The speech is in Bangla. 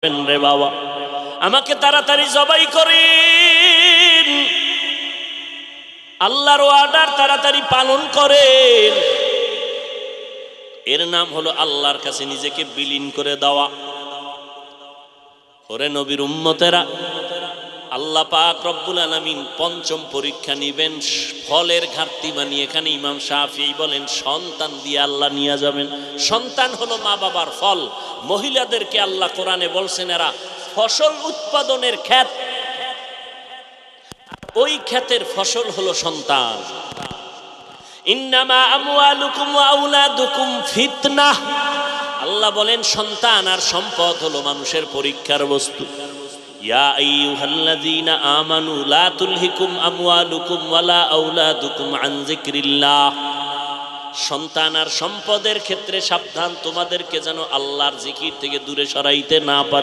রে বাবা, আমাকে তাড়াতাড়ি জবাই করেন, আল্লাহর অর্ডার তাড়াতাড়ি পালন করেন। এর নাম হলো আল্লাহর কাছে নিজেকে বিলীন করে দেওয়া। ওরে নবীর উম্মতেরা, আল্লাহ পাক রব্বুল আলামিন পঞ্চম পরীক্ষা নিবেন ফলের ঘাটতি মানিয়ে। এখানে ইমাম শাফিঈ বলেন সন্তান দিয়ে আল্লাহ নিয়ে যাবেন। সন্তান হলো মা বাবার ফল। মহিলাদেরকে আল্লাহ কোরআনে বলছেন এরা ফসল উৎপাদনের ক্ষেত, ওই ক্ষেতের ফসল হলো সন্তান। ইন্নামা আমওয়ালুকুম ওয়া আওলাদুকুম ফিতনাহ। আল্লাহ বলেন সন্তান আর সম্পদ হলো মানুষের পরীক্ষার বস্তু। ইয়া আইয়ুহাল্লাযীনা আমানু লা তুলহিকুম আমওয়ালুকুম ওয়ালা আওলাদুকুম আন যিকরিল্লাহ। সন্তান আর সম্পদের ক্ষেত্রে সাবধান, তোমাদেরকে যেন আল্লাহর জিকির থেকে দূরে সরাইতে না পারে।